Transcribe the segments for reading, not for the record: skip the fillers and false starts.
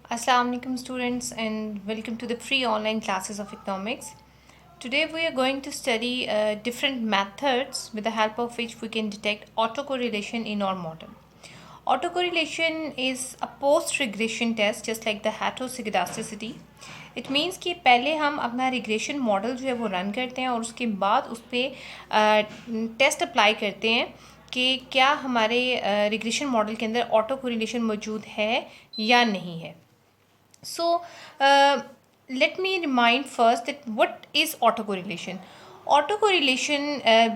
Assalamu alaikum students and welcome to the free online classes of economics. Today we are going to study different methods with the help of which we can detect autocorrelation in our model. Autocorrelation is a post-regression test just like the heteroscedasticity. It means कि पहले हम अपना regression model जो है वो run करते हैं और उसके बाद उस पर टेस्ट अप्लाई करते हैं कि क्या हमारे regression model के अंदर autocorrelation मौजूद है या नहीं है. So, let me remind first that what is autocorrelation. Autocorrelation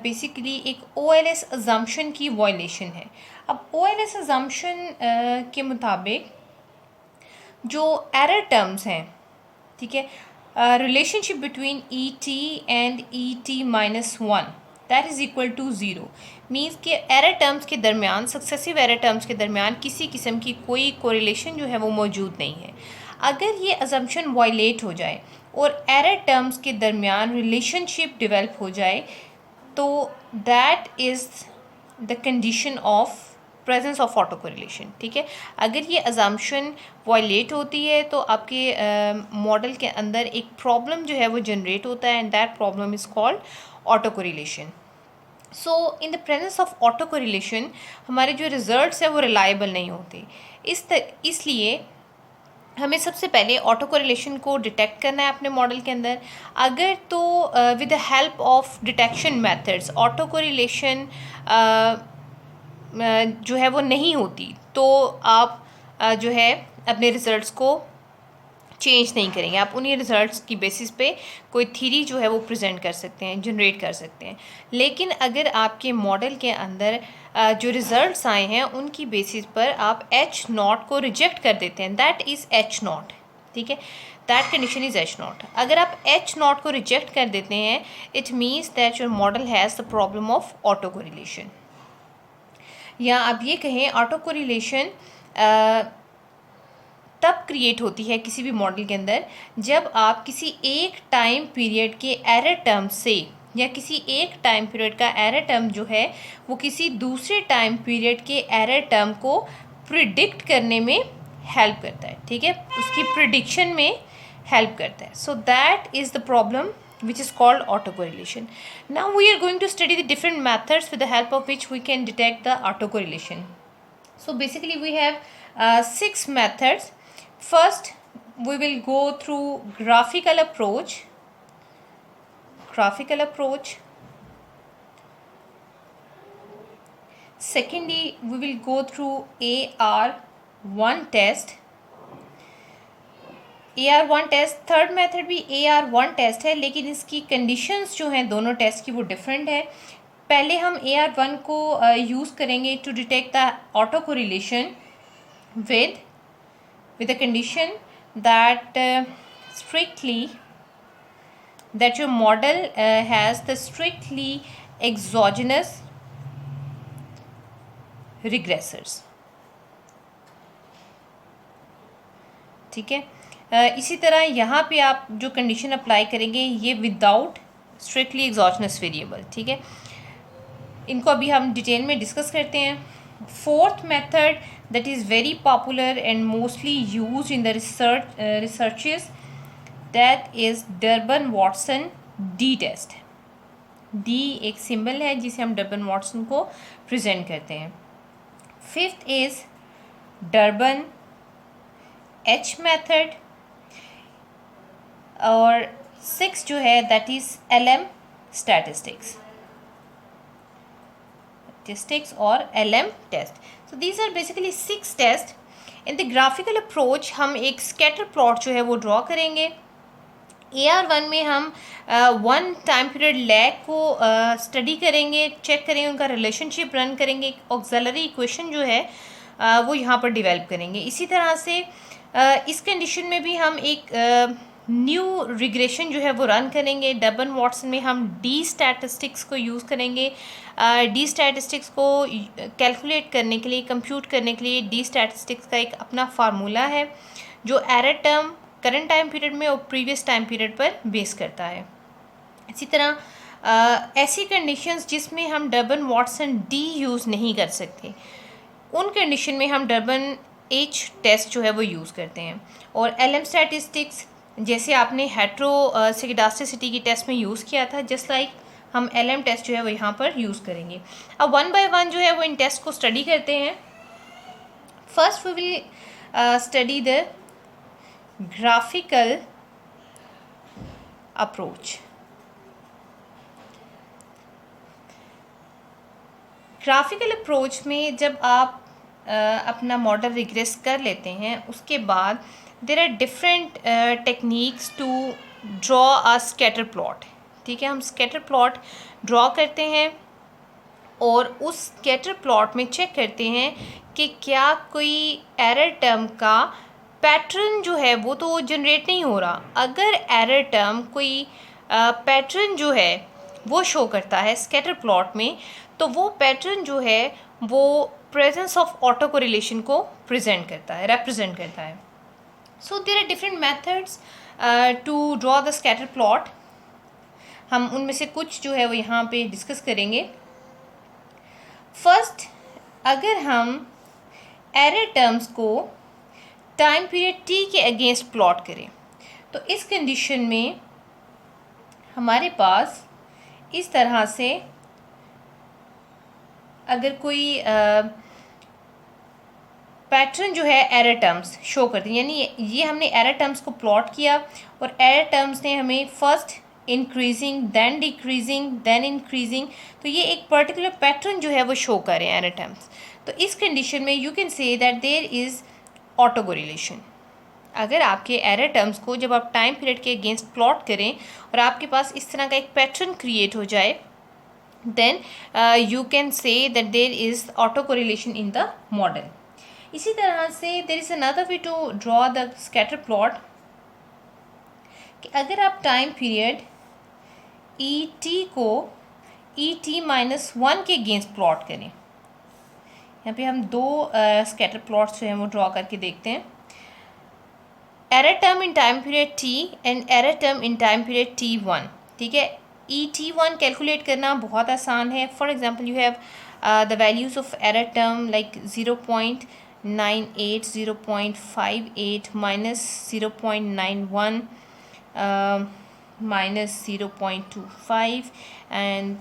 basically एक OLS assumption की violation है. अब OLS assumption के मुताबिक जो error terms हैं, ठीक है, relationship between ET and ET minus 1 that is equal to 0 means कि एरर टर्म्स के दरमियान सक्सेसिव एरर टर्म्स के दरमियान किसी किस्म की कोई कोरिलेशन जो है वो मौजूद नहीं है. अगर ये अजम्पशन वायलेट हो जाए और एरर टर्म्स के दरमियान रिलेशनशिप डेवलप हो जाए तो that is the condition of presence of auto correlation. ठीक है, अगर ये अजम्पशन वायलेट होती है तो आपके मॉडल के अंदर एक प्रॉब्लम जो है वो जनरेट होता है and that problem is called auto correlation. So in the presence of auto correlation हमारे जो रिजल्ट्स हैं वो रिलायबल नहीं होते. इसलिए हमें सबसे पहले ऑटो कोरिलेशन को डिटेक्ट करना है अपने मॉडल के अंदर. अगर तो with the help of detection methods auto correlation जो है वो नहीं होती तो आप जो है अपने रिज़ल्ट्स को चेंज नहीं करेंगे. आप उन्हीं रिज़ल्ट्स की बेसिस पे कोई थ्योरी जो है वो प्रेजेंट कर सकते हैं, जनरेट कर सकते हैं. लेकिन अगर आपके मॉडल के अंदर जो रिज़ल्ट्स आए हैं उनकी बेसिस पर आप एच नॉट को रिजेक्ट कर देते हैं, दैट इज़ एच नॉट. ठीक है, that condition is H not. अगर आप एच नॉट को रिजेक्ट कर देते हैं it means that your model has the problem of auto correlation. या आप ये कहें ऑटो कोरिलेशन तब क्रिएट होती है किसी भी मॉडल के अंदर जब आप किसी एक टाइम पीरियड के एरर टर्म से या किसी एक टाइम पीरियड का एरर टर्म जो है वो किसी दूसरे टाइम पीरियड के एरर टर्म को प्रिडिक्ट करने में हेल्प करता है. ठीक है, उसकी प्रिडिक्शन में हेल्प करता है. सो that is the problem which is called autocorrelation. Now we are going to study the different methods with the help of which we can detect the autocorrelation. So basically we have 6 methods. First we will go through graphical approach. Secondly we will go through AR1 test. AR1 test. Third method भी AR1 test है लेकिन इसकी conditions जो हैं दोनों test की वो different है. पहले हम AR1 को यूज़ करेंगे to detect the auto correlation with the condition that your model has the strictly exogenous regressors. ठीक है, इसी तरह यहाँ पे आप जो कंडीशन अप्लाई करेंगे ये विदाउट स्ट्रिक्टली एग्जॉजनस वेरिएबल. ठीक है, इनको अभी हम डिटेल में डिस्कस करते हैं. Fourth method that is very popular and mostly used in the researches that is Durbin Watson D test. D एक सिंबल है जिसे हम डर्बन वाटसन को प्रेजेंट करते हैं. Fifth is Durbin H method और 6 जो है दैट इज़ LM स्टैटिस्टिक्स और LM test. So these are basically 6 test. In the graphical approach हम एक स्कैटर प्लॉट जो है वो ड्रॉ करेंगे. AR1 में हम 1 टाइम पीरियड लैग को स्टडी करेंगे, चेक करेंगे, उनका रिलेशनशिप रन करेंगे, एक ऑक्सिलरी इक्वेशन जो है वो यहाँ पर डिवेल्प करेंगे. इसी तरह से इस कंडीशन में भी हम एक न्यू रिग्रेशन जो है वो रन करेंगे. डर्बन वाटसन में हम डी स्टैटिस्टिक्स को यूज़ करेंगे. डी स्टैटिस्टिक्स को कैलकुलेट करने के लिए, कंप्यूट करने के लिए डी स्टैटिस्टिक्स का एक अपना फार्मूला है जो error term current time period में और प्रीवियस टाइम पीरियड पर बेस करता है. इसी तरह ऐसी कंडीशंस जिसमें हम डर्बन वाटसन डी यूज़ नहीं कर सकते उन कंडीशन में हम डर्बन एच टेस्ट जो है वो यूज़ करते हैं, और LM स्टैटिस्टिक्स जैसे आपने हेट्रोस्किडास्टिसिटी की टेस्ट में यूज़ किया था, जस्ट लाइक हम LM टेस्ट जो है वो यहाँ पर यूज़ करेंगे। अब 1 बाय 1 जो है वो इन टेस्ट को स्टडी करते हैं। First we will study the graphical approach. Graphical approach में जब आप अपना मॉडल रिग्रेस कर लेते हैं, उसके बाद there are different techniques to draw a scatter plot. ठीक है, हम स्कैटर प्लॉट ड्रॉ करते हैं और उस स्कैटर प्लॉट में चेक करते हैं कि क्या कोई एरर टर्म का पैटर्न जो है वो तो जनरेट नहीं हो रहा। अगर एरर टर्म कोई पैटर्न जो है वो शो करता है स्कैटर प्लॉट में, तो वो पैटर्न जो है वो प्रेजेंस ऑफ ऑटो कोरिलेशन को रिप्रेजेंट करता है। So there are different methods to draw the scatter plot. हम उनमें से कुछ जो है वो यहाँ पे डिस्कस करेंगे। फर्स्ट, अगर हम एरर टर्म्स को टाइम पीरियड t के अगेंस्ट प्लॉट करें, तो इस कंडीशन में हमारे पास इस तरह से अगर कोई पैटर्न जो है एरर टर्म्स शो करते हैं, यानी ये हमने एरर टर्म्स को प्लॉट किया और एरर टर्म्स ने हमें first increasing, then decreasing, then increasing, तो ये एक पर्टिकुलर पैटर्न जो है वो शो कर रहे हैं एरर टर्म्स। तो इस कंडीशन में you can say that there is auto correlation. अगर आपके एरर टर्म्स को जब आप टाइम पीरियड के अगेंस्ट प्लॉट करें और आपके पास इस तरह का एक पैटर्न क्रिएट हो जाए, then you can say that there is auto correlation in the model. इसी तरह से there is another way to draw the scatter plot कि अगर आप टाइम पीरियड ET को ET-1 के अगेंस्ट प्लॉट करें, यहाँ पे हम दो स्कैटर प्लॉट्स जो हैं वो ड्रॉ करके देखते हैं। Error term in time period T and error term in time period T1। ठीक है, ET1 कैलकुलेट करना बहुत आसान है। For example you have the values of error term like 0.98, 0.58, -0.91, -0.25 and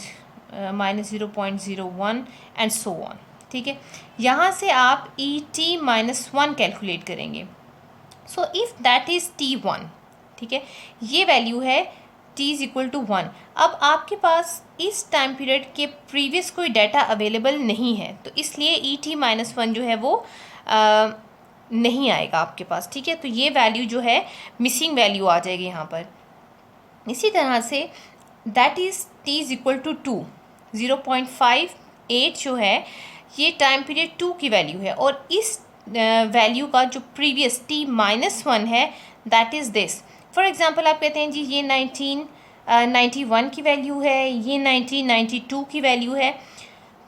-0.01 and so on. ठीक है, यहाँ से आप ET-1 कैलकुलेट करेंगे। So if that is T1, ठीक है, ये वैल्यू है t इज़ इक्वल टू 1। अब आपके पास इस टाइम पीरियड के प्रीवियस कोई डाटा अवेलेबल नहीं है, तो इसलिए ET-1 जो है वो नहीं आएगा आपके पास। ठीक है, तो ये वैल्यू जो है मिसिंग वैल्यू आ जाएगी यहाँ पर। इसी तरह से that is t is equal to 2, 0.58 जो है ये टाइम पीरियड 2 की वैल्यू है, और इस वैल्यू का जो प्रीवियस t-1 है that is this. For example आप कहते हैं जी ये 1991 की वैल्यू है, ये 1992 की वैल्यू है,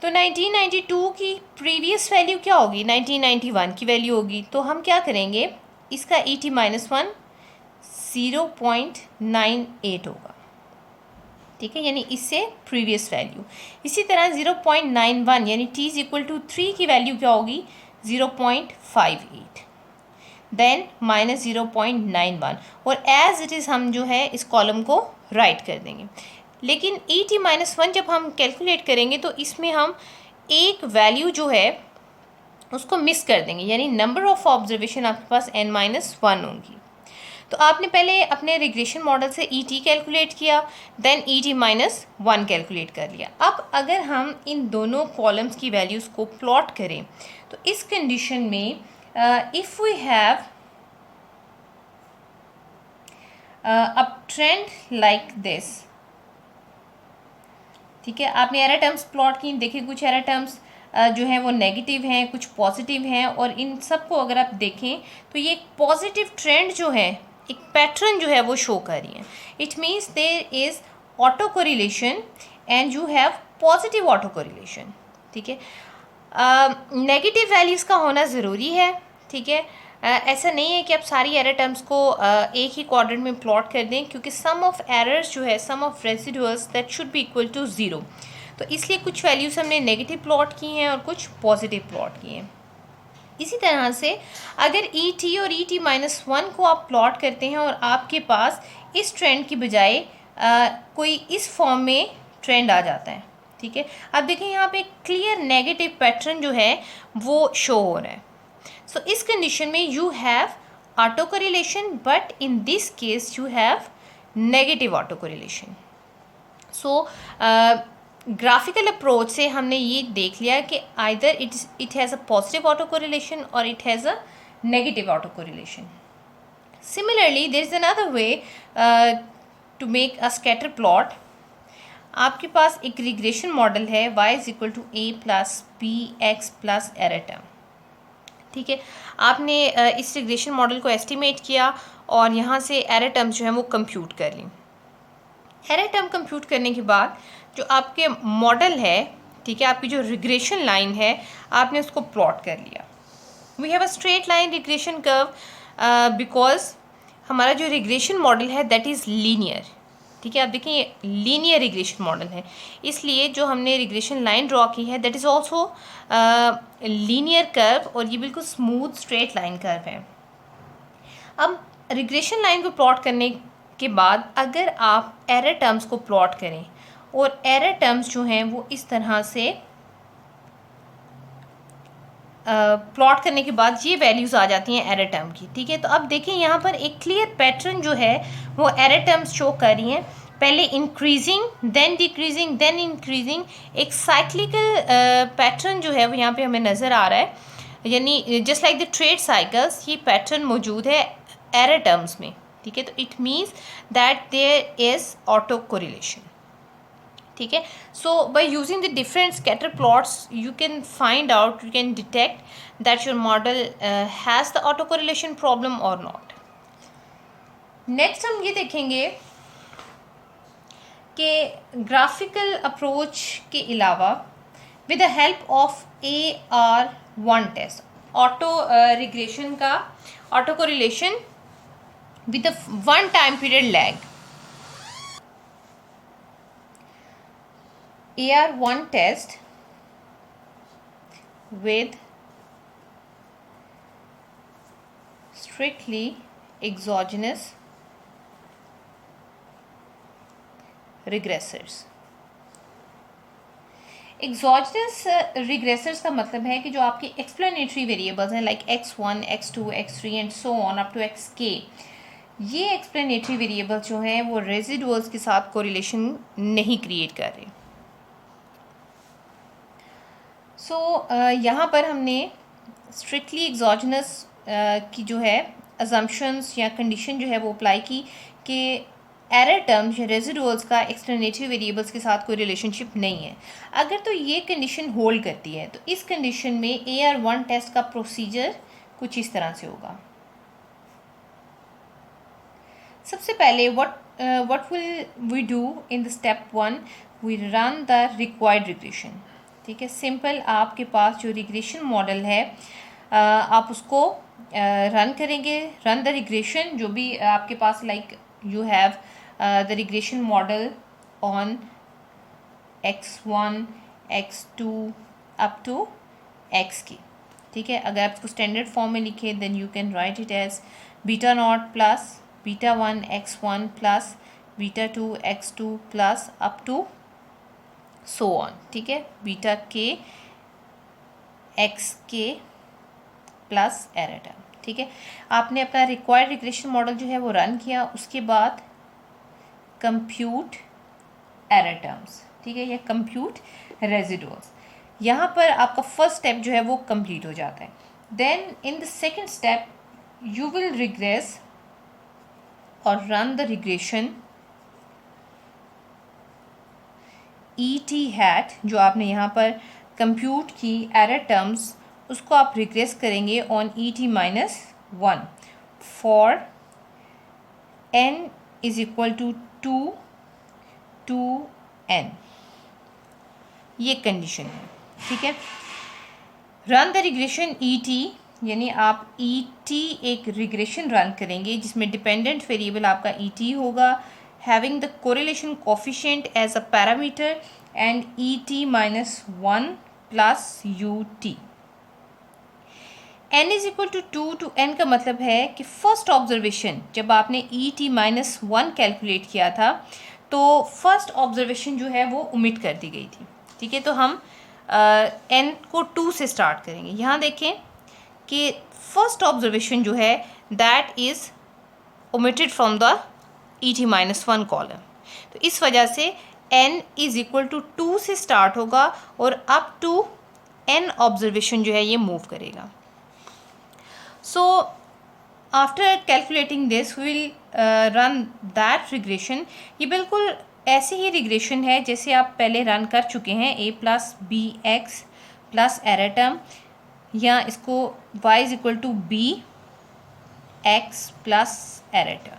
तो 1992 की प्रीवियस वैल्यू क्या होगी, 1991 की वैल्यू होगी। तो हम क्या करेंगे, इसका ET-1 0.98 होगा। ठीक है, यानी इससे प्रीवियस वैल्यू। इसी तरह 0.91 यानी t इज़ इक्वल टू 3 की वैल्यू क्या होगी, 0.58, देन -0.91, और एज इट इज़ हम जो है इस कॉलम को राइट कर देंगे। लेकिन ET-1 जब हम कैलकुलेट करेंगे तो इसमें हम एक वैल्यू जो है उसको मिस कर देंगे, यानी नंबर ऑफ़ ऑब्जर्वेशन आपके पास n-1 होंगी। तो आपने पहले अपने रिग्रेशन मॉडल से ET कैलकुलेट किया, देन ET-1 कैलकुलेट कर लिया। अब अगर हम इन दोनों कॉलम्स की वैल्यूज़ को प्लॉट करें, तो इस कंडीशन में if we have a trend like this, ठीक है, आपने एरर टर्म्स प्लॉट की, देखिए कुछ एरर टर्म्स जो हैं वो नेगेटिव हैं, कुछ पॉजिटिव हैं, और इन सब को अगर आप देखें तो ये एक पॉजिटिव ट्रेंड जो है, एक पैटर्न जो है वो शो कर रही है। It means there is auto correlation and you have positive auto correlation. ठीक है, नेगेटिव वैल्यूज़ का होना ज़रूरी है। ठीक है, ऐसा नहीं है कि आप सारी एरर टर्म्स को एक ही क्वाड्रेंट में प्लॉट कर दें, क्योंकि सम ऑफ एरर्स जो है, sum of residuals that should be equal to 0। तो इसलिए कुछ वैल्यूज़ हमने नेगेटिव प्लॉट की हैं और कुछ पॉजिटिव प्लॉट की हैं। इसी तरह से अगर ई टी और ई टी माइनस वन को आप प्लॉट करते हैं और आपके पास इस ट्रेंड की बजाय कोई इस फॉर्म में ट्रेंड आ जाता है, ठीक है। अब देखिए यहाँ पे क्लियर नेगेटिव पैटर्न जो है वो शो हो रहा है। सो इस कंडीशन में you have auto correlation, but in this case you have negative auto correlation. So graphical approach से हमने ये देख लिया कि either it has a positive auto correlation और it has a negative auto correlation. Similarly there is another way to make a scatter plot. आपके पास एक रिग्रेशन मॉडल है y is equal to a plus B x plus error term, ठीक है। आपने इस regression model को estimate किया और यहाँ से एरर टर्म्स जो है वो कंप्यूट कर ली। एरर टर्म कंप्यूट करने के बाद जो आपके मॉडल है, ठीक है, आपकी जो रिग्रेशन लाइन है आपने उसको प्लॉट कर लिया। We have a straight line regression curve because हमारा जो रिग्रेशन मॉडल है दैट इज़ लीनियर, ठीक है। आप देखिए ये लीनियर रिग्रेशन मॉडल है, इसलिए जो हमने रिग्रेशन लाइन ड्रॉ की है that is also linear curve और ये बिल्कुल स्मूथ स्ट्रेट लाइन कर्व है। अब रिग्रेशन लाइन को प्लॉट करने के बाद अगर आप एरर टर्म्स को प्लॉट करें और एरर टर्म्स जो हैं वो इस तरह से प्लॉट करने के बाद ये वैल्यूज़ आ जाती हैं एरर टर्म की, ठीक है। तो अब देखें यहाँ पर एक क्लियर पैटर्न जो है वो एरर टर्म्स शो कर रही हैं, पहले increasing then decreasing then increasing, एक साइक्लिकल पैटर्न जो है वो यहाँ पे हमें नज़र आ रहा है, यानी just like the trade cycles ये पैटर्न मौजूद है एरर टर्म्स में, ठीक है। तो it means that there is auto correlation, ठीक है। So by using the different scatter plots you can find out, you can detect that your model has the auto correlation problem और not. Next हम ये देखेंगे कि graphical approach के अलावा with the help of AR1 test, auto regression का auto correlation with a one time period lag, AR1 test with strictly exogenous regressors। Exogenous regressors का मतलब है कि जो आपके एक्सप्लेनेटरी वेरिएबल्स हैं like x1, x2, x3 and so on up to xk, ये explanatory variables जो हैं वो रेजिडुअल्स के साथ कोरिलेशन नहीं क्रिएट कर रहे। सो यहाँ पर हमने स्ट्रिक्टली एग्जॉजनस की जो है अजम्पशंस या कंडीशन जो है वो अप्लाई की कि एरर टर्म्स या रेजिडुअल्स का एक्सप्लेनेटरी वेरिएबल्स के साथ कोई रिलेशनशिप नहीं है। अगर तो ये कंडीशन होल्ड करती है तो इस कंडीशन में AR1 टेस्ट का प्रोसीजर कुछ इस तरह से होगा। सबसे पहले what will we do in the step 1, we run the required regression, ठीक है। सिंपल आपके पास जो रिग्रेशन मॉडल है आप उसको रन करेंगे, रन द रिग्रेशन जो भी आपके पास like you have the regression model on x1, x2 up to x की, ठीक है। अगर आप इसको स्टैंडर्ड फॉर्म में लिखें then you can write it as beta naught plus beta 1 x1 plus beta 2 x2 plus up to so on, ठीक है, beta k xk plus error term, ठीक है। आपने अपना रिक्वायर्ड रिग्रेशन मॉडल जो है वो रन किया, उसके बाद कंप्यूट एरर टर्म्स, ठीक है, या कंप्यूट रेजिडुअल्स। यहाँ पर आपका फर्स्ट स्टेप जो है वो कंप्लीट हो जाता है। Then in the second step you will regress और run the regression ET hat, जो आपने यहाँ पर कंप्यूट की एरर टर्म्स उसको आप रिग्रेस करेंगे on ET-1 for n is equal to 2 to n, ये कंडीशन है, ठीक है। रन द रिग्रेशन ET, यानी आप ET एक रिग्रेशन रन करेंगे जिसमें डिपेंडेंट वेरिएबल आपका ET होगा, having the correlation coefficient as a parameter and ET-1 plus UT। n is equal to 2 to n का मतलब है कि फर्स्ट ऑब्जर्वेशन जब आपने ET-1 कैलकुलेट किया था तो फर्स्ट ऑब्जर्वेशन जो है वो ओमिट कर दी गई थी। ठीक है, तो हम n को 2 से स्टार्ट करेंगे। यहाँ देखें कि फर्स्ट ऑब्जर्वेशन जो है that is omitted from the ET-1 column. तो इस वजह से n इज इक्वल टू 2 से स्टार्ट होगा और अप टू n ऑब्जर्वेशन जो है ये मूव करेगा। So after calculating this we will run that regression. ये बिल्कुल ऐसी ही रिग्रेशन है जैसे आप पहले रन कर चुके हैं, a plus B x plus error term, या इसको y is equal to b x plus error term.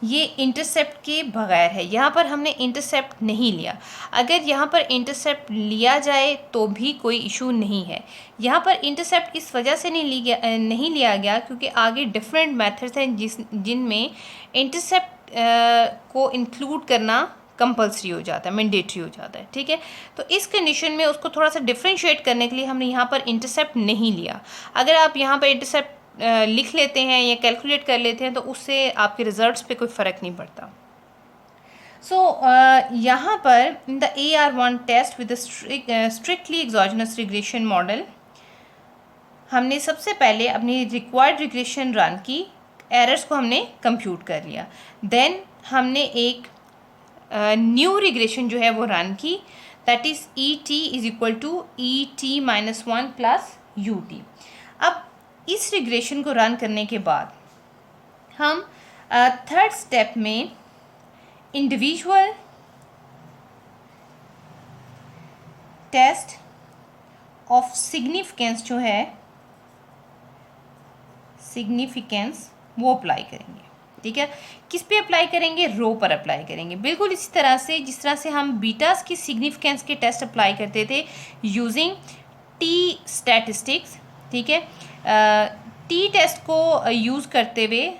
ये इंटरसेप्ट के बगैर है, यहाँ पर हमने इंटरसेप्ट नहीं लिया। अगर यहाँ पर इंटरसेप्ट लिया जाए तो भी कोई इशू नहीं है। यहाँ पर इंटरसेप्ट इस वजह से नहीं लिया गया क्योंकि आगे डिफरेंट मेथड्स हैं जिनमें इंटरसेप्ट को इंक्लूड करना कंपल्सरी हो जाता है, मैंडेटरी हो जाता है। ठीक है, तो इस कंडीशन में उसको थोड़ा सा डिफ्रेंशिएट करने के लिए हमने यहाँ पर इंटरसेप्ट नहीं लिया। अगर आप यहाँ पर इंटरसेप्ट लिख लेते हैं या कैलकुलेट कर लेते हैं तो उससे आपके रिजल्ट्स पे कोई फ़र्क नहीं पड़ता। सो यहाँ पर in the AR1 test with strictly exogenous regression model हमने सबसे पहले अपनी रिक्वायर्ड रिग्रेशन रन की, एरर्स को हमने कंप्यूट कर लिया। देन हमने एक न्यू रिग्रेशन जो है वो रन की, that is ET is equal to ET-1 plus UT। अब इस रिग्रेशन को रन करने के बाद हम थर्ड स्टेप में इंडिविजुअल टेस्ट ऑफ सिग्निफिकेंस जो है सिग्निफिकेंस वो अप्लाई करेंगे। ठीक है, किस पे अप्लाई करेंगे? रो पर अप्लाई करेंगे। बिल्कुल इसी तरह से जिस तरह से हम बीटास की सिग्निफिकेंस के टेस्ट अप्लाई करते थे यूजिंग टी स्टैटिस्टिक्स। ठीक है, टी टेस्ट को यूज़ करते हुए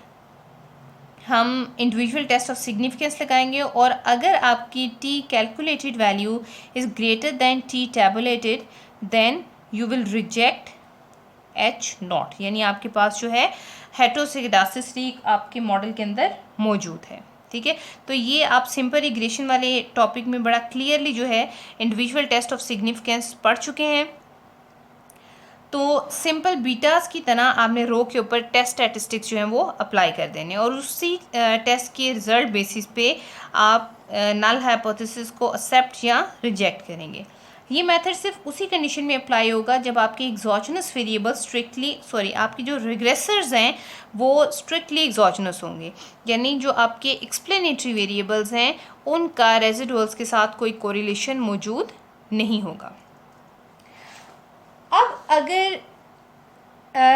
हम इंडिविजुअल टेस्ट ऑफ सिग्निफिकेंस लगाएंगे और अगर आपकी t calculated value is greater than t tabulated then you will reject H0, यानी आपके पास जो है हेटेरोस्किडासिटी आपके मॉडल के अंदर मौजूद है। ठीक है, तो ये आप सिंपल रिग्रेशन वाले टॉपिक में बड़ा क्लियरली जो है इंडिविजुअल टेस्ट ऑफ सिग्निफिकेंस पढ़ चुके हैं। तो सिंपल बीटास की तरह आपने रो के ऊपर टेस्ट स्टैटिस्टिक्स जो हैं वो अप्लाई कर देने और उसी टेस्ट के रिजल्ट बेसिस पे आप नल हाइपोथेसिस को एक्सेप्ट या रिजेक्ट करेंगे। ये मेथड सिर्फ उसी कंडीशन में अप्लाई होगा जब आपके एग्जोजेनस वेरिएबल आपकी जो रिग्रेसर्स हैं वो स्ट्रिक्टली एग्जोजेनस होंगे, यानी जो आपके एक्सप्लेनेटरी वेरिएबल्स हैं उनका रेजिडुअल्स के साथ कोई कोरिलेशन मौजूद नहीं होगा। अब अगर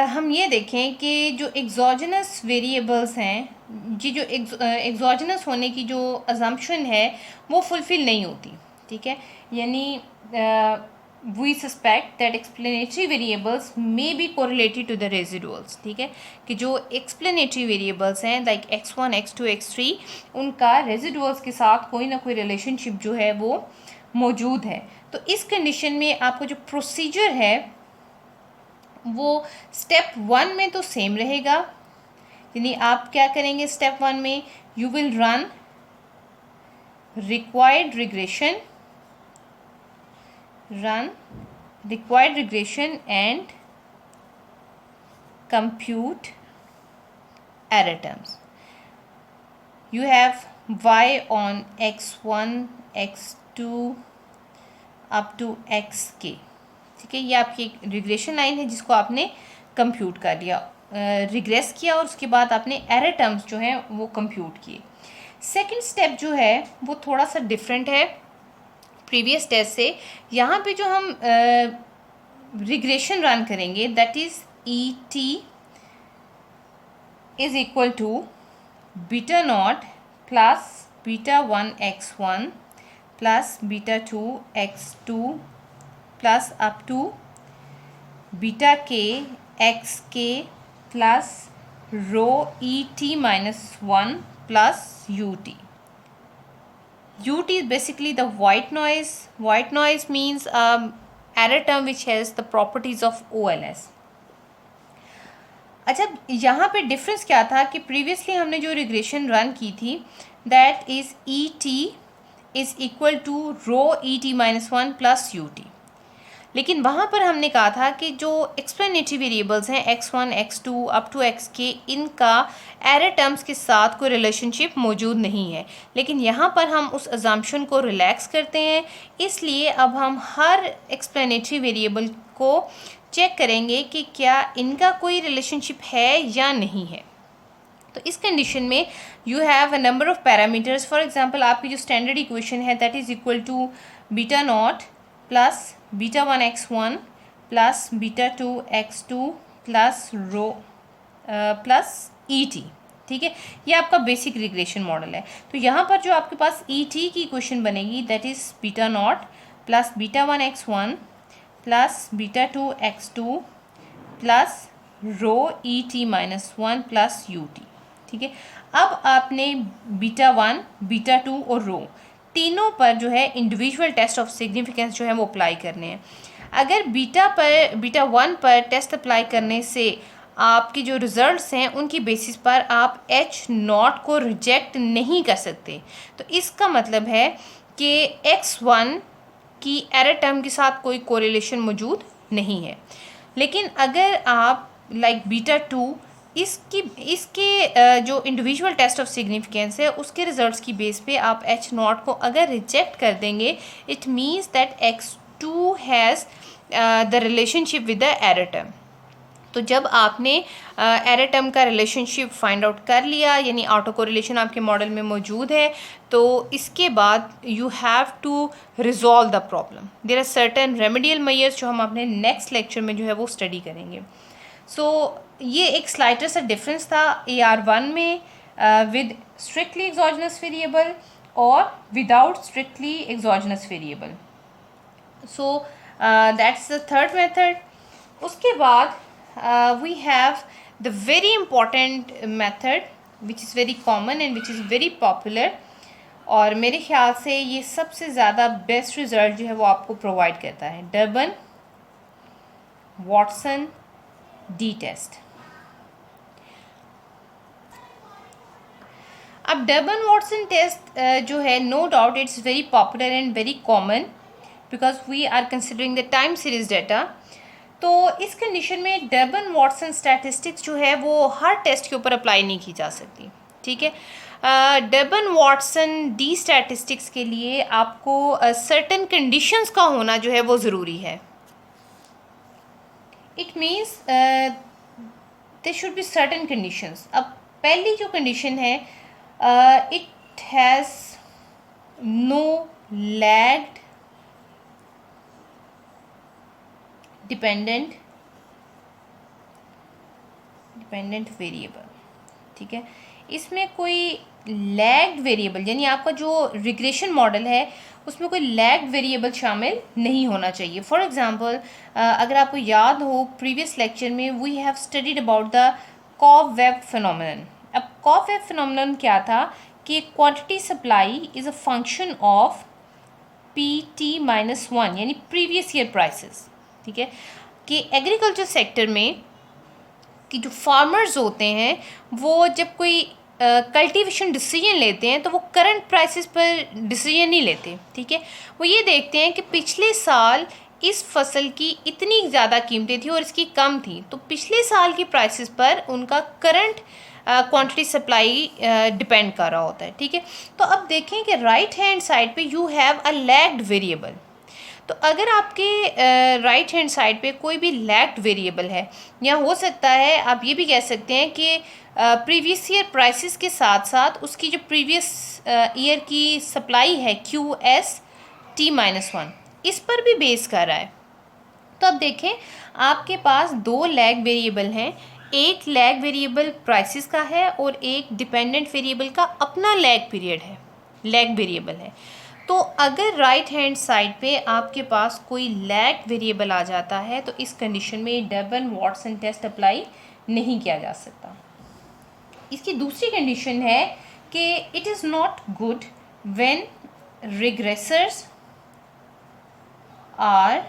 हम ये देखें कि जो एग्जोजेनस वेरिएबल्स हैं जी, जो एग्जोजेनस होने की जो अजम्पशन है वो फुलफिल नहीं होती। ठीक है, यानी we suspect that explanatory variables may be correlated to the residuals. ठीक है, कि जो एक्सप्लेनेटरी वेरिएबल्स हैं लाइक x1 x2 x3 उनका रेजिडुअल्स के साथ कोई ना कोई रिलेशनशिप जो है वो मौजूद है। तो इस कंडीशन में आपका जो प्रोसीजर है वो स्टेप 1 में तो सेम रहेगा, यानी आप क्या करेंगे स्टेप 1 में you will run required regression and compute error terms. You have y on x1 x2 up to xk। ठीक है, ये आपकी रिग्रेशन लाइन है जिसको आपने कंप्यूट कर लिया, रिग्रेस किया और उसके बाद आपने एरर टर्म्स जो हैं वो कंप्यूट किए। सेकंड स्टेप जो है वो थोड़ा सा डिफरेंट है प्रीवियस टेस्ट से। यहाँ पे जो हम रिग्रेशन रन करेंगे that is ET is equal to beta naught plus beta 1 x1 plus beta 2 x2 plus up to beta k xk plus rho ET-1 plus UT. UT is basically the white noise. White noise means error term which has the properties of OLS. अच्छा, यहाँ पे difference क्या था कि previously हमने जो regression run की थी that is e t is equal to rho E T minus one plus you t, लेकिन वहाँ पर हमने कहा था कि जो एक्सप्लेनेटरी वेरिएबल्स हैं x1 x2 up to xk, इनका एरर टर्म्स के साथ कोई रिलेशनशिप मौजूद नहीं है। लेकिन यहाँ पर हम उस अजम्पशन को रिलैक्स करते हैं, इसलिए अब हम हर एक्सप्लेनेटरी वेरिएबल को चेक करेंगे कि क्या इनका कोई रिलेशनशिप है या नहीं है। तो इस कंडीशन में you have a number of parameters. For example आपकी जो स्टैंडर्ड इक्वेशन है that is equal to beta naught plus beta one x one plus beta two x two plus rho plus e t. ठीक है, ये आपका basic regression model है। तो यहाँ पर जो आपके पास ई टी की इक्वेशन बनेगी that is beta naught plus beta one x one plus beta two x two plus row E T minus one plus U T. ठीक है, अब आपने बीटा वन बीटा टू और रो तीनों पर जो है इंडिविजुअल टेस्ट ऑफ सिग्निफिकेंस जो है वो अप्लाई करने हैं। अगर बीटा वन पर टेस्ट अप्लाई करने से आपके जो रिजल्ट्स हैं उनकी बेसिस पर आप एच नॉट को रिजेक्ट नहीं कर सकते। तो इसका मतलब है कि एक्स वन की एरर टर्म के साथ कोई कोरिलेशन मौजूद नहीं है। लेकिन अगर आप लाइक बीटा टू इसके जो इंडिविजुअल टेस्ट ऑफ सिग्निफिकेंस है उसके रिजल्ट्स की बेस पे आप एच नॉट को अगर रिजेक्ट कर देंगे, it means that x two has the relationship with the error term. तो जब आपने एरर टर्म का रिलेशनशिप फाइंड आउट कर लिया, यानी ऑटो कोरिलेशन आपके मॉडल में मौजूद है, तो इसके बाद you have to resolve the problem. There are certain remedial measures जो हम अपने नेक्स्ट लेक्चर में जो है वो स्टडी करेंगे। सो ये एक स्लाइटर सा डिफरेंस था AR1 में विद स्ट्रिक्टली एक्सोजनस वेरिएबल और without strictly exogenous variable. So that's the third method. उसके बाद we have the very important method which is very common and which is very popular, और मेरे ख्याल से ये सबसे ज़्यादा बेस्ट रिज़ल्ट जो है वो आपको प्रोवाइड करता है, डर्बन वॉटसन डी टेस्ट। अब डर्बन वॉटसन टेस्ट जो है no doubt it's very popular and very common because we are considering the time series data. तो इस कंडीशन में डर्बन वॉटसन स्टैटिस्टिक्स जो है वो हर टेस्ट के ऊपर अप्लाई नहीं की जा सकती। ठीक है, डर्बन वॉटसन डी स्टैटिस्टिक्स के लिए आपको सर्टेन कंडीशंस का होना जो है वो ज़रूरी है। It means there should be certain conditions. अब पहली जो कंडीशन है, it has no lagged dependent variable. ठीक है, इसमें कोई लैग्ड वेरिएबल यानी आपका जो रिग्रेशन मॉडल है उसमें कोई लैग्ड वेरिएबल शामिल नहीं होना चाहिए। फॉर एग्जांपल अगर आपको याद हो प्रीवियस लेक्चर में we have studied about the cobweb phenomenon. अब कॉब-वेब फिनोमेनन क्या था कि quantity supply is a function of PT-1 यानी प्रीवियस ईयर प्राइसेस। ठीक है, कि एग्रीकल्चर सेक्टर में कि जो फार्मर्स होते हैं वो जब कोई कल्टीवेशन डिसीजन लेते हैं तो वो करंट प्राइसेस पर डिसीजन नहीं लेते। ठीक है, वो ये देखते हैं कि पिछले साल इस फसल की इतनी ज़्यादा कीमतें थी और इसकी कम थी, तो पिछले साल की प्राइसेस पर उनका करंट क्वांटिटी सप्लाई डिपेंड कर रहा होता है। ठीक है, तो अब देखें कि राइट हैंड साइड पे you have a lagged variable. तो अगर आपके राइट हैंड साइड पे कोई भी लैग्ड वेरिएबल है, या हो सकता है आप ये भी कह सकते हैं कि प्रीवियस ईयर प्राइसेस के साथ साथ उसकी जो प्रीवियस ईयर की सप्लाई है QST-1 इस पर भी बेस कर रहा है। तो अब देखें आपके पास दो लैग वेरिएबल हैं, एक लैग वेरिएबल प्राइसेस का है और एक डिपेंडेंट वेरिएबल का अपना लैग पीरियड है, लैग वेरिएबल है। तो अगर राइट हैंड साइड पे आपके पास कोई लैग वेरिएबल आ जाता है तो इस कंडीशन में डर्बन वॉटसन टेस्ट अप्लाई नहीं किया जा सकता। इसकी दूसरी कंडीशन है कि it is not good when regressors are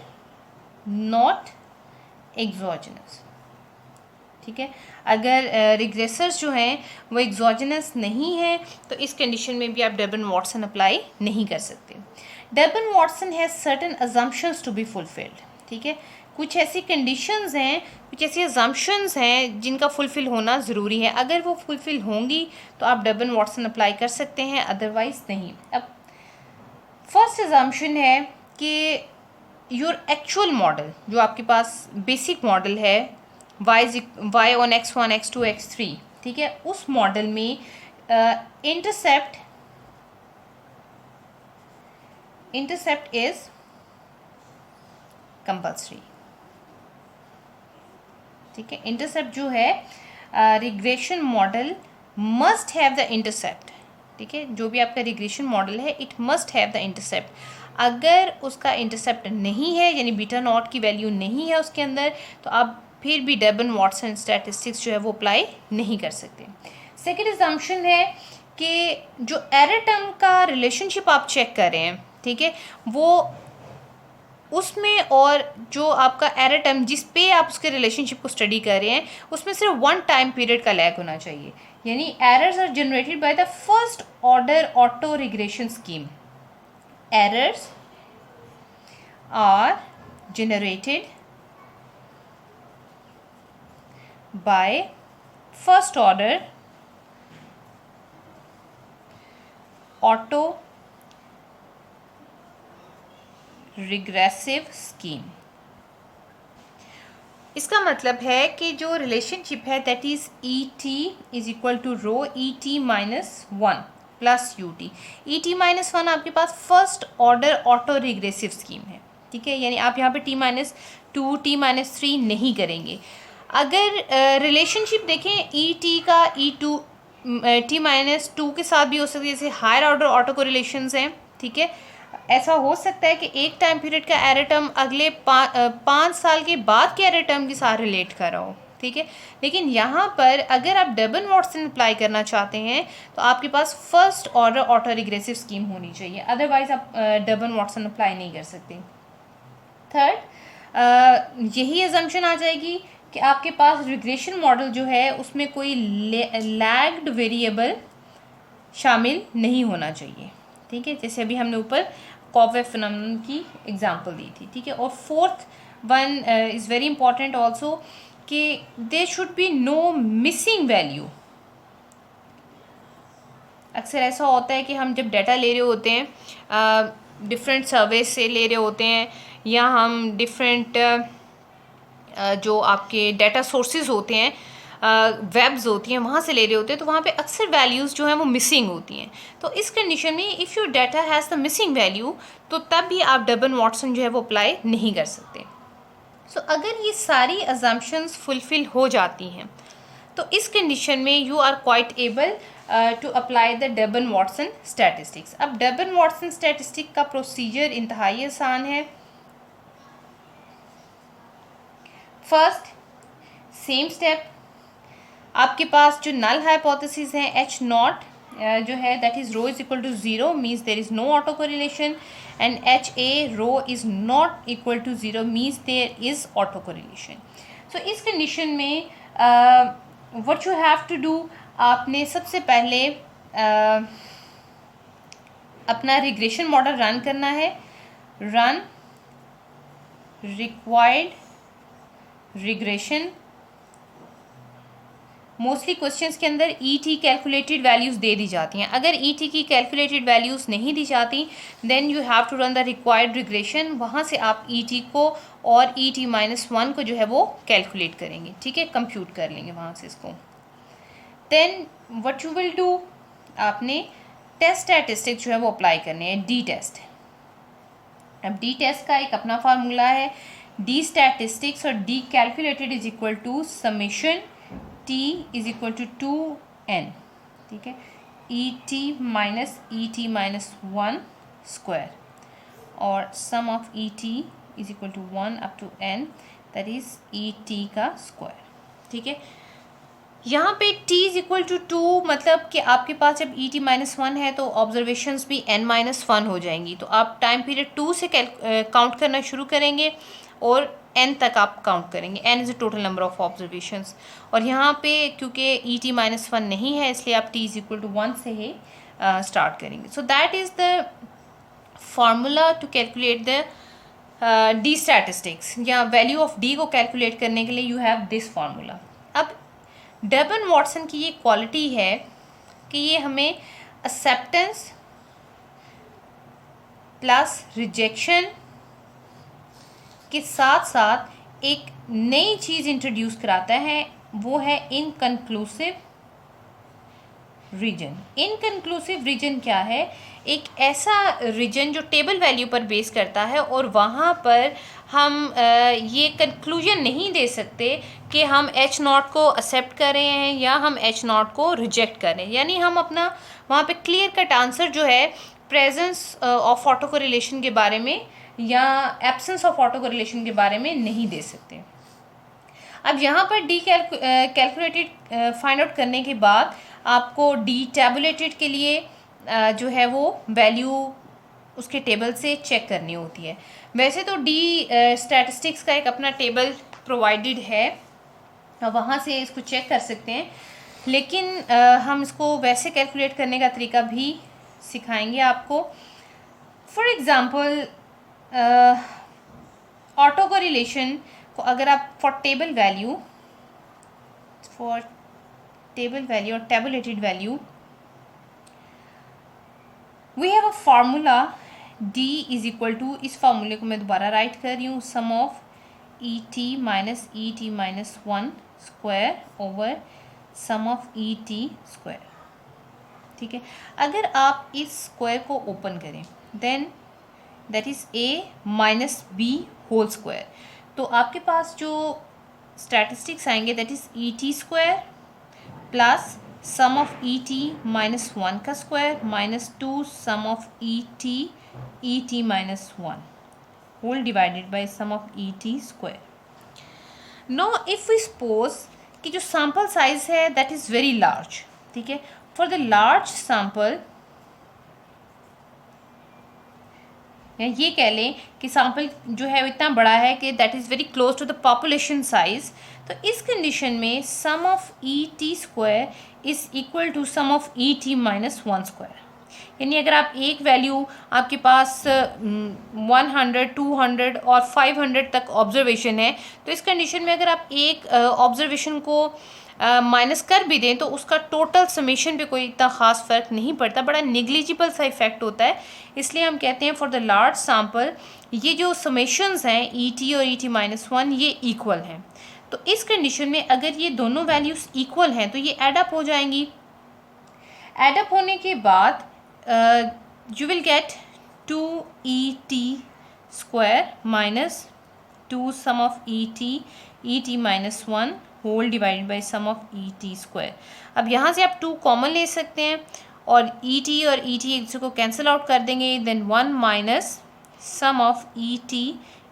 not exogenous. ठीक है। अगर रिग्रेसर्स जो हैं वो एग्जोजेनस नहीं है तो इस कंडीशन में भी आप डेबन वाटसन अप्लाई नहीं कर सकते। Durbin Watson has certain assumptions to be fulfilled, ठीक है। कुछ ऐसी कंडीशंस हैं, कुछ ऐसी अजम्पशंस हैं जिनका फुलफ़िल होना ज़रूरी है। अगर वो फुलफ़िल होंगी तो आप डेबन वाटसन अप्लाई कर सकते हैं, अदरवाइज़ नहीं। अब फर्स्ट अजम्पशन है कि योर एक्चुअल मॉडल, जो आपके पास बेसिक मॉडल है y on x1 x2 x3, ठीक है, उस मॉडल में इंटरसेप्ट इज कंपल्सरी, ठीक है। इंटरसेप्ट जो है regression model must have the intercept, ठीक है। जो भी आपका रिग्रेशन मॉडल है it must have the intercept. अगर उसका इंटरसेप्ट नहीं है यानी बीटा नॉट की वैल्यू नहीं है उसके अंदर, तो आप फिर भी डेबन वाटसन स्टैटिस्टिक्स जो है वो अप्लाई नहीं कर सकते। सेकेंड अजम्पशन है कि जो एरर टर्म का रिलेशनशिप आप चेक कर रहे हैं, ठीक है, वो उसमें और जो आपका एरर टर्म जिस पे आप उसके रिलेशनशिप को स्टडी कर रहे हैं उसमें सिर्फ वन टाइम पीरियड का लैग होना चाहिए। यानी errors are generated by the first order auto regression scheme. Errors are generated by first order auto regressive scheme। इसका मतलब है कि जो रिलेशनशिप है that is E T is equal to rho E T minus one plus you T. E T minus one आपके पास first order auto regressive scheme है, ठीक है। यानी आप यहाँ पे T minus two T minus three नहीं करेंगे। अगर रिलेशनशिप देखें ई टी का E two T minus two के साथ भी हो सकती है, जैसे हायर ऑर्डर ऑटो कोरिलेशंस हैं, ठीक है। ऐसा हो सकता है कि एक टाइम पीरियड का एरर टर्म अगले 5 साल के बाद के एरर टर्म के साथ रिलेट कर रहा हो, ठीक है। लेकिन यहाँ पर अगर आप डेबन वाटसन अप्लाई करना चाहते हैं तो आपके पास first order auto regressive scheme होनी चाहिए, अदरवाइज आप डेबन वाटसन अप्लाई नहीं कर सकते। थर्ड यही अजम्पशन आ जाएगी कि आपके पास रिग्रेशन मॉडल जो है उसमें कोई लैग्ड वेरिएबल शामिल नहीं होना चाहिए, ठीक है। जैसे अभी हमने ऊपर कॉवेव फिनोमेनन की एग्जांपल दी थी, ठीक है। और fourth one is very important also कि there should be no missing value. अक्सर ऐसा होता है कि हम जब डाटा ले रहे होते हैं डिफरेंट सर्विस से ले रहे होते हैं, या हम डिफरेंट जो आपके डाटा सोर्सेज होते हैं, वेब्स होती हैं, वहाँ से ले रहे होते हैं, तो वहाँ पे अक्सर वैल्यूज़ जो हैं वो मिसिंग होती हैं। तो इस कंडीशन में if your data has the missing value, तो तब भी आप डेबन वाटसन जो है वो अप्लाई नहीं कर सकते। सो अगर ये सारी अजम्पशंस फुलफिल हो जाती हैं तो इस कंडीशन में you are quite able to apply the Durbin Watson statistics. अब डेबन वाटसन स्टैटिस्टिक का प्रोसीजर इंतहाई आसान है। फर्स्ट सेम स्टेप, आपके पास जो नल हाइपोथेसिस है एच नॉट जो है that is rho is equal to zero means there is no auto correlation, and H A rho is not equal to zero means there is auto correlation. So इस condition में what you have to do, आपने सबसे पहले अपना regression model run करना है। Run required regression, mostly questions के अंदर ई टी कैलकुलेटेड वैल्यूज़ दे दी जाती हैं। अगर ई टी की कैलकुलेटेड वैल्यूज़ नहीं दी जाती then you have to run the required regression. वहाँ से आप ई टी को और ई टी माइनस वन को जो है वो कैलकुलेट करेंगे, ठीक है, कंप्यूट कर लेंगे वहाँ से इसको। Then what you will do, आपने टेस्ट स्टैटिस्टिक जो है वो अप्लाई करने हैं, डी टेस्ट। अब डी टेस्ट का एक अपना फार्मूला है, डी स्टैटिस्टिक्स और D calculated is equal to summation T is equal to 2n, ठीक है, E T minus one square, और sum of E T is equal to 1 up to n that is E T का square, ठीक है। यहाँ पे t is equal to 2 मतलब कि आपके पास जब ई टी माइनस वन है तो ऑब्जर्वेशंस भी n माइनस वन हो जाएंगी। तो आप टाइम पीरियड 2 से काउंट करना शुरू करेंगे और n तक आप काउंट करेंगे। n is the total number of observations. और यहाँ पे क्योंकि et-1 नहीं है इसलिए आप t इज इक्वल टू 1 से ही स्टार्ट करेंगे। So that is the formula to calculate the d statistics, या वैल्यू ऑफ डी को कैलकुलेट करने के लिए यू हैव दिस फार्मूला। अब डर्बन वाटसन की ये क्वालिटी है कि ये हमें एक्सेप्टेंस प्लस रिजेक्शन के साथ साथ एक नई चीज़ इंट्रोड्यूस कराता है, वो है इनकन्क्लूसिव रीजन। इनकन्क्लूसिव रीजन क्या है? एक ऐसा रीजन जो टेबल वैल्यू पर बेस करता है और वहाँ पर हम ये कंक्लूजन नहीं दे सकते कि हम H0 को एक्सेप्ट कर रहे हैं या हम H0 को रिजेक्ट कर रहे हैं। यानी हम अपना वहाँ पे क्लियर कट आंसर जो है प्रेजेंस ऑफ ऑटो कोरिलेशन के बारे में या एब्सेंस ऑफ ऑटो कोरिलेशन के बारे में नहीं दे सकते। अब यहाँ पर डी कैलकुलेटेड फाइंड आउट करने के बाद आपको डी टैबुलेटेड के लिए जो है वो वैल्यू उसके टेबल से चेक करनी होती है। वैसे तो डी स्टैटिस्टिक्स का एक अपना टेबल प्रोवाइडेड है, वहाँ से इसको चेक कर सकते हैं, लेकिन हम इसको वैसे कैलकुलेट करने का तरीका भी सिखाएंगे आपको। फॉर एग्ज़ाम्पल ऑटो कोरिलेशन को अगर आप फॉर टेबल वैल्यू और tabulated value we have a formula d is equal to, इस फार्मूले को मैं दोबारा राइट कर रही हूँ, sum of et minus 1 square over sum of et square. ठीक है, अगर आप इस स्क्वायर को ओपन करें then that is a minus B whole square, तो आपके पास जो स्टैटिस्टिक्स आएंगे that is et square plus sum of et -1 का square minus 2 sum of et -1 whole divided by sum of et square. No if we suppose कि जो sample size है that is very large, ठीक है, for the large sample ये कह लें कि सैम्पल जो है इतना बड़ा है कि that is very close to the population size, तो इस कंडीशन में sum of et square is equal to sum of et -1 square. यानी अगर आप एक वैल्यू आपके पास 100, 200 और 500 तक ऑब्जर्वेशन है, तो इस कंडीशन में अगर आप एक ऑब्जर्वेशन को माइनस कर भी दें तो उसका टोटल समेशन पे कोई इतना ख़ास फ़र्क नहीं पड़ता, बड़ा निग्लिजिबल सा इफेक्ट होता है। इसलिए हम कहते हैं फॉर द लार्ज सैम्पल ये जो समेशंस हैं et और et -1 ये इक्वल हैं। तो इस कंडीशन में अगर ये दोनों वैल्यूज़ इक्वल हैं तो ये एडअप हो जाएंगी। एडअप होने के बाद you will get 2et square minus 2 sum of et -1 whole divided by sum of et square. अब यहाँ से आप 2 कॉमन ले सकते हैं और et और et एक दूसरे को कैंसिल आउट कर देंगे, then 1 minus sum of et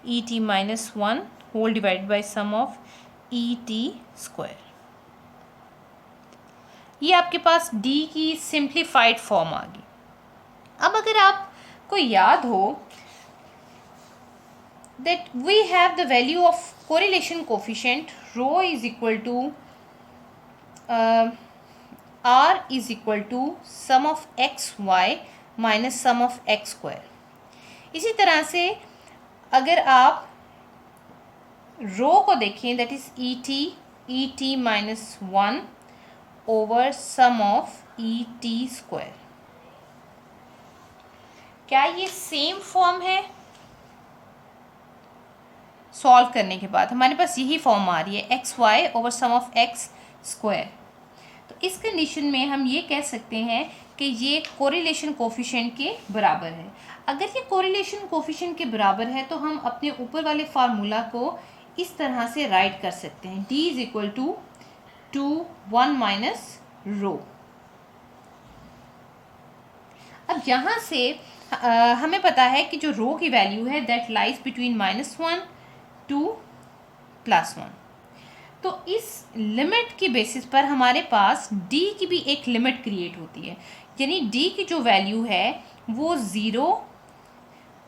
-1 whole divided by sum of et square. ये आपके पास d की सिंप्लीफाइड फॉर्म आ गई। अब अगर आपको याद हो that we have the value of correlation coefficient rho is equal to r is equal to sum of x y minus sum of x square। इसी तरह से अगर आप रो को देखें that is et -1 over sum of et square, क्या ये same form है? सॉल्व करने के बाद हमारे पास यही फॉर्म आ रही है x y over sum of x square. तो इस कंडीशन में हम ये कह सकते हैं कि ये कोरिलेशन कोफिशिएंट के बराबर है। अगर ये कोरिलेशन कोफिशिएंट के बराबर है तो हम अपने ऊपर वाले फार्मूला को इस तरह से राइट कर सकते हैं, d is equal to 1 minus rho. अब यहाँ से हमें पता है कि जो रो की वैल्यू है दैट लाइज बिटवीन -1 to +1। तो इस लिमिट की बेसिस पर हमारे पास d की भी एक लिमिट क्रिएट होती है, यानी d की जो वैल्यू है वो 0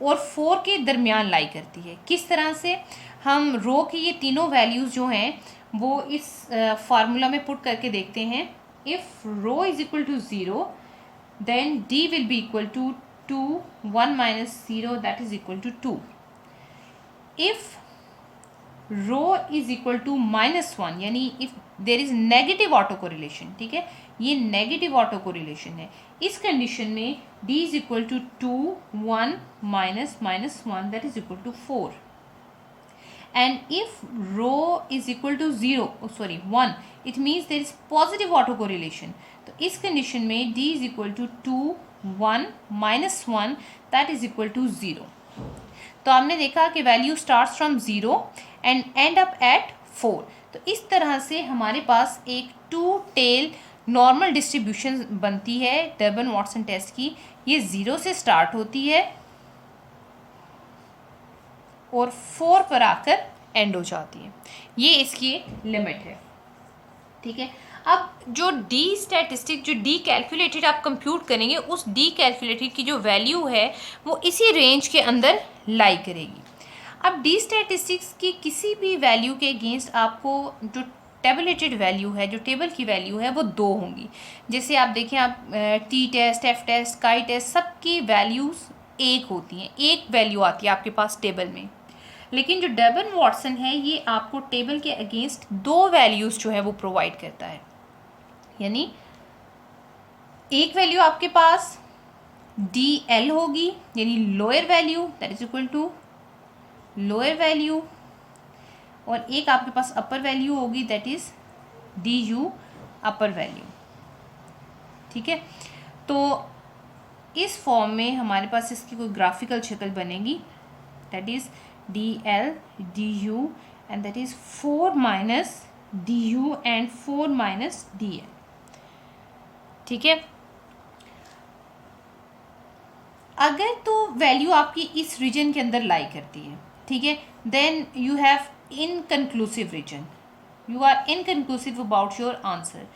और 4 के दरमियान लाई करती है। किस तरह से? हम रो की ये तीनों वैल्यूज़ जो हैं वो इस फार्मूला में पुट करके देखते हैं. If rho is equal to 0 then d will be equal to 2 1 minus 0 that is equal to 2. if rho is equal to -1 यानी if there is negative auto correlation, ठीक है, ये नेगेटिव ऑटो कोरिलेशन है. इस condition में d is equal to 2 1 minus -1 that is equal to 4. And if rho is equal to 1 it means there is positive auto correlation. तो इस condition में d is equal to 2 1 minus 1 that is equal to 0. तो आपने देखा कि value starts from 0 and end up at 4. तो इस तरह से हमारे पास एक 2 टेल नॉर्मल डिस्ट्रीब्यूशन बनती है डर्बन वॉटसन टेस्ट की. ये 0 से स्टार्ट होती है और 4 पर आकर एंड हो जाती है. ये इसकी लिमिट है, ठीक है. अब जो डी स्टैटिस्टिक, जो डी कैलकुलेटेड आप कंप्यूट करेंगे, उस डी कैलकुलेटेड की जो वैल्यू है वो इसी रेंज के अंदर लाई करेगी. अब डी स्टैटिस्टिक्स की किसी भी वैल्यू के अगेंस्ट आपको जो टेबलेटेड वैल्यू है, जो टेबल की वैल्यू है, वो 2 होंगी. जैसे आप देखें, आप टी टेस्ट, एफ टेस्ट, काई टेस्ट, सब की वैल्यूज़ 1 होती हैं, एक वैल्यू आती है आपके पास टेबल में. लेकिन जो डर्बन वॉटसन है ये आपको टेबल के अगेंस्ट 2 वैल्यूज़ जो है वो प्रोवाइड करता है. यानी एक वैल्यू आपके पास डी एल होगी, यानी lower value that is equal to lower value, और एक आपके पास अपर वैल्यू होगी that is d u upper value, ठीक है. तो इस फॉर्म में हमारे पास इसकी कोई ग्राफिकल शक्ल बनेगी that is D L D you and that is 4 minus D you and 4 minus D L, ठीक है. अगर तो वैल्यू आपकी इस रीजन के अंदर लाई करती है, ठीक है, then you have inconclusive region, you are inconclusive about your answer,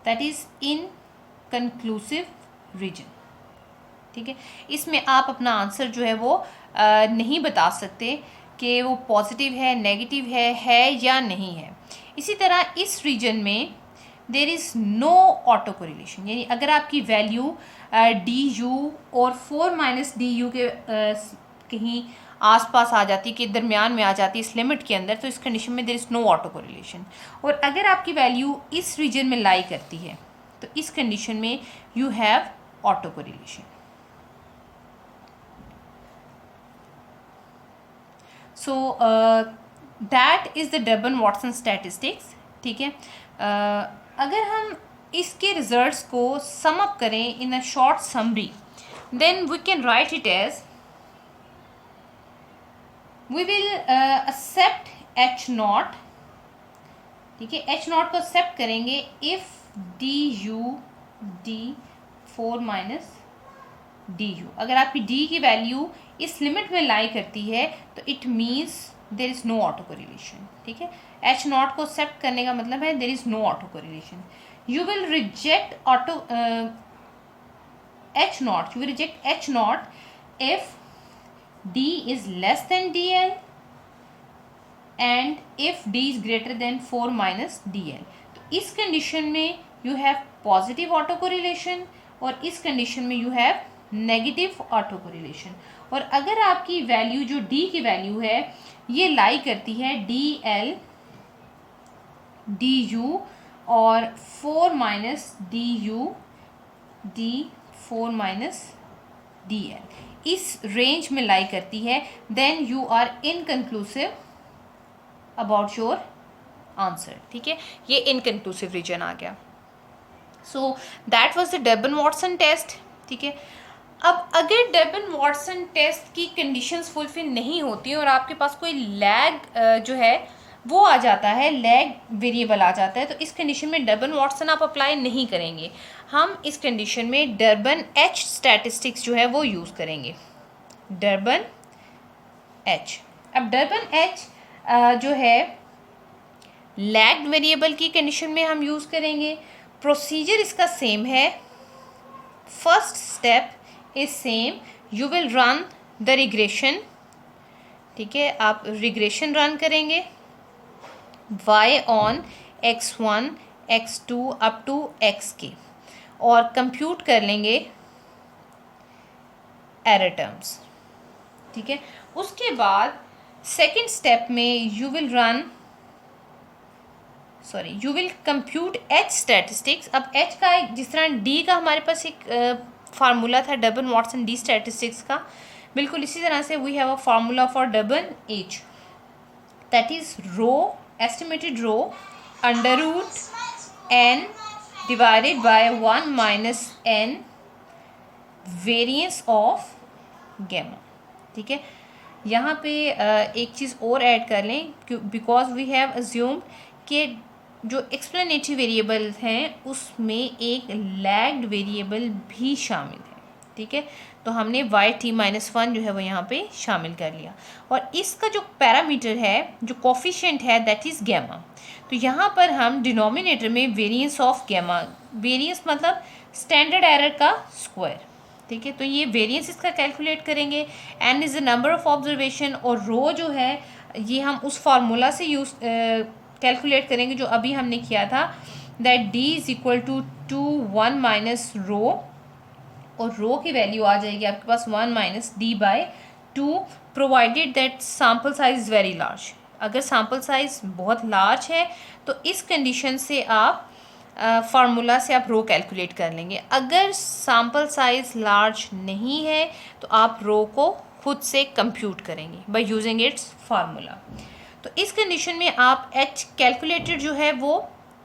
that is inconclusive region, ठीक है. इसमें आप अपना आंसर जो है वो नहीं बता सकते कि वो पॉजिटिव है, नेगेटिव है या नहीं है. इसी तरह इस रीजन में there is no auto correlation, यानी अगर आपकी वैल्यू डी यू और 4 माइनस डी यू के कहीं आसपास आ जाती है, कि दरमियान में आ जाती है इस लिमिट के अंदर, तो इस कंडीशन में there is no auto correlation. और अगर आपकी वैल्यू इस रीजन में लाई करती है तो इस कंडीशन में you have auto correlation. So that is the Durbin Watson statistics, ठीक है. अगर हम इसके रिजल्ट्स को सम अप करें in a short summary, then we can write it as we will accept H not, ठीक है, एच नॉट को एक्सेप्ट करेंगे if D U D 4 minus D U. अगर आपकी डी की वैल्यू इस लिमिट में लाई करती है तो it means there is no auto correlation, ठीक है. एच नॉट को एक्सेप्ट करने का मतलब है there is no auto correlation. You will reject auto h naught, you will reject h naught if d is less than d l and if d is greater than 4 minus D l. तो इस condition में you have positive auto correlation और इस condition में you have negative auto correlation. और अगर आपकी value जो डी की वैल्यू है ये लाई करती है डी एल डी यू और 4 minus D U D 4 minus D L, इस रेंज में लाई करती है, then you are inconclusive about your answer, ठीक है. ये इनकन्क्लूसिव रीजन आ गया. So that was the Durbin Watson test, ठीक है. अब अगर डर्बन वॉटसन टेस्ट की कंडीशंस फुलफिल नहीं होती और आपके पास कोई लैग जो है वो आ जाता है, लैग वेरिएबल आ जाता है, तो इस कंडीशन में डर्बन वॉटसन आप अप्लाई नहीं करेंगे. हम इस कंडीशन में डर्बन एच स्टैटिस्टिक्स जो है वो यूज़ करेंगे, डर्बन एच. अब डर्बन एच जो है लैग्ड वेरिएबल की कंडीशन में हम यूज़ करेंगे. प्रोसीजर इसका सेम है. First step is same, you will run the regression, ठीक है, आप रिग्रेशन रन करेंगे y on x1 x2 up to xk और कंप्यूट कर लेंगे एरर टर्म्स। ठीक है, उसके बाद सेकेंड स्टेप में you will compute h statistics. अब एच का जिस तरह डी का हमारे पास एक फार्मूला था डबन वाटसन डी स्टैटिस्टिक्स का, बिल्कुल इसी तरह से we have a formula for Durbin H, that is rho estimated rho under root N divided by 1 minus N variance of gamma. ठीक है, यहाँ पे एक चीज़ और ऐड कर लें, बिकॉज वी हैव अज्यूम्ड कि जो एक्सप्लेनेटरी वेरिएबल हैं उसमें एक लैग्ड वेरिएबल भी शामिल है। ठीक है, तो हमने y(t-1) जो है वो यहाँ पे शामिल कर लिया, और इसका जो पैरामीटर है, जो कोफिशिएंट है, दैट इज़ गैमा। तो यहाँ पर हम डिनोमिनेटर में वेरिएंस ऑफ गैमा, वेरिएंस मतलब स्टैंडर्ड एरर का स्क्वायर। ठीक है, तो ये वेरिएंस इसका कैलकुलेट करेंगे, n is the number of observation, और रो जो है ये हम उस फार्मूला से यूज़ कैलकुलेट करेंगे जो अभी हमने किया था, that d is equal to 1 minus rho, और रो की वैल्यू आ जाएगी आपके पास 1 minus d by 2, provided that sample size is very large. अगर सैम्पल साइज बहुत लार्ज है तो इस कंडीशन से आप फार्मूला से आप रो कैलकुलेट कर लेंगे। अगर सैम्पल साइज लार्ज नहीं है तो आप रो को खुद से कंप्यूट करेंगे बाय यूजिंग इट्स फार्मूला। तो इस कंडीशन में आप एच कैलकुलेटेड जो है वो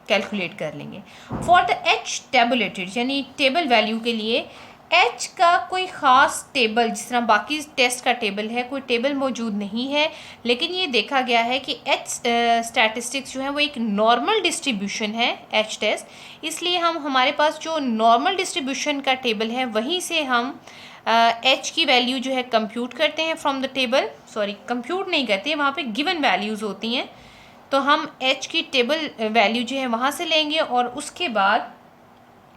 कैलकुलेट कर लेंगे। फॉर द एच टेबुलेटेड यानी टेबल वैल्यू के लिए एच का कोई ख़ास टेबल, जिस तरह बाकी टेस्ट का टेबल है, कोई टेबल मौजूद नहीं है, लेकिन ये देखा गया है कि एच स्टैटिस्टिक्स जो है वो एक नॉर्मल डिस्ट्रीब्यूशन है एच टेस्ट, इसलिए हम हमारे पास जो नॉर्मल डिस्ट्रीब्यूशन का टेबल है वहीं से हम एच की वैल्यू जो है कंप्यूट करते हैं फ्रॉम द टेबल, कंप्यूट नहीं करते, वहाँ पे गिवन वैल्यूज़ होती हैं, तो हम एच की टेबल वैल्यू जो है वहाँ से लेंगे, और उसके बाद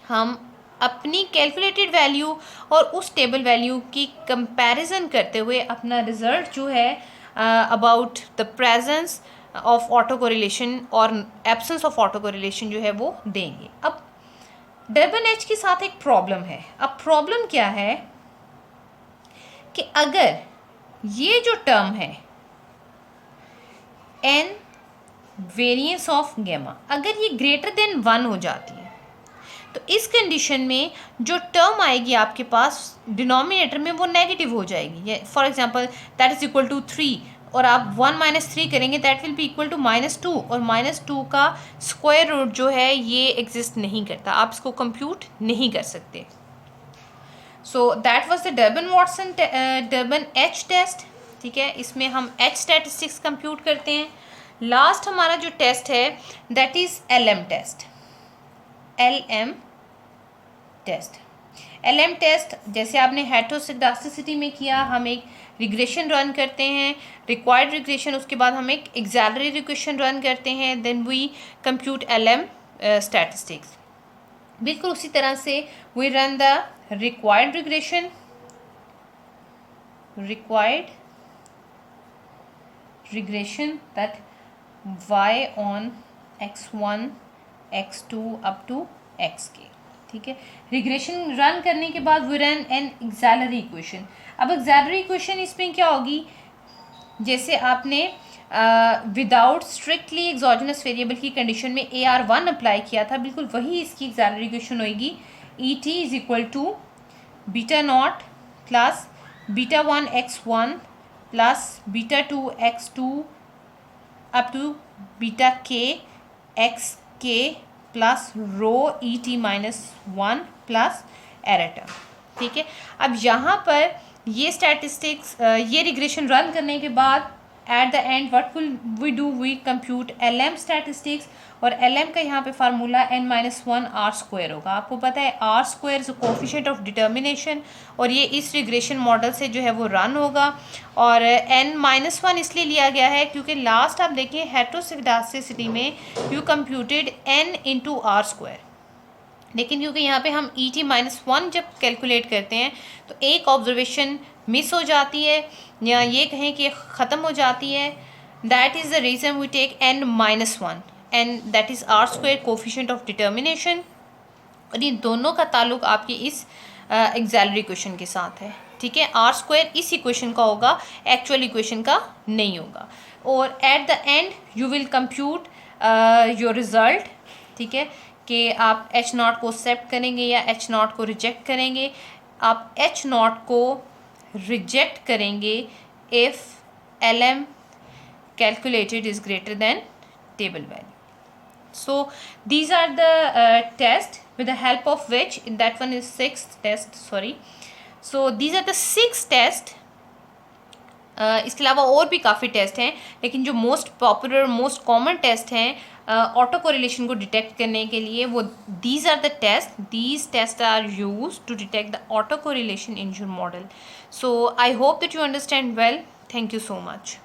हम अपनी कैलकुलेटेड वैल्यू और उस टेबल वैल्यू की कंपैरिजन करते हुए अपना रिज़ल्ट जो है about the presence of auto correlation और एब्सेंस ऑफ ऑटो कोरिलेशन जो है वो देंगे। अब डबल एच के साथ एक प्रॉब्लम है। अब प्रॉब्लम क्या है कि अगर ये जो टर्म है एन वेरिएंस ऑफ गैमा, अगर ये ग्रेटर देन 1 हो जाती है तो इस कंडीशन में जो टर्म आएगी आपके पास डिनोमिनेटर में वो नेगेटिव हो जाएगी। For example that is equal to 3, और आप 1 माइनस 3 करेंगे that will be equal to -2, और -2 का स्क्वायर रूट जो है ये एग्जिस्ट नहीं करता, आप इसको कंप्यूट नहीं कर सकते। So that was the Durbin h test. ठीक है, इसमें हम एच स्टैटिस्टिक्स कंप्यूट करते हैं। लास्ट हमारा जो टेस्ट है that is LM test. LM test जैसे आपने हेटेरोस्केडास्टिसिटी में किया, हम एक रिग्रेशन रन करते हैं, रिक्वायर्ड रिग्रेशन, उसके बाद हम एक एक्सैलरी रिग्रेशन रन करते हैं, then we compute LM statistics. बिल्कुल उसी तरह से we run the required regression that y on x1 x2 up to xk। ठीक है, रिग्रेशन रन करने के बाद we run an auxiliary equation. अब एक्सैलरी इक्वेशन इसमें क्या होगी, जैसे आपने विदाउट स्ट्रिक्टली एक्सोजेनस वेरिएबल की कंडीशन में AR1 अप्लाई किया था, बिल्कुल वही इसकी एक्सैलरी इक्वेशन होगी। ET is equal to beta naught plus beta 1 x1 plus beta 2 x2 up to beta k xk plus rho ET-1 plus error term. ठीक है, अब यहाँ पर ये स्टैटिस्टिक्स, ये रिग्रेशन रन करने के बाद at the end what will we do, we compute LM statistics, और LM का यहाँ पे फार्मूला n-1 R स्क्वायर होगा। आपको पता है R square is coefficient of determination, और ये इस रिग्रेशन मॉडल से जो है वो रन होगा, और n-1 इसलिए लिया गया है क्योंकि लास्ट आप देखिए हेटेरोस्केडास्टिसिटी में you computed n into R square, लेकिन क्योंकि यहाँ पे हम ET-1 जब कैलकुलेट करते हैं तो एक ऑब्जर्वेशन मिस हो जाती है, या ये कहें कि ख़त्म हो जाती है. That is the reason we take n-1, and that is r square coefficient of determination. और ये दोनों का ताल्लुक आपके इस एक्सेलरी इक्वेशन के साथ है. ठीक है, आर स्क्वायर इस इक्वेशन का होगा, एक्चुअल इक्वेशन का नहीं होगा. और eight the and you will compute your result. ठीक है, कि आप H0 को एक्सेप्ट करेंगे या H0 को रिजेक्ट करेंगे. आप H0 को रिजेक्ट करेंगे if LM calculated is greater than table value. So these are the tests with the help of which, that one is sixth test, sorry. So these are the 6 tests. इसके अलावा और भी काफ़ी test हैं, लेकिन जो most popular most common test हैं auto correlation को डिटेक्ट करने के लिए, वो these are the test. These test are use to detect the auto correlation in your model. So I hope that you understand well. Thank you so much.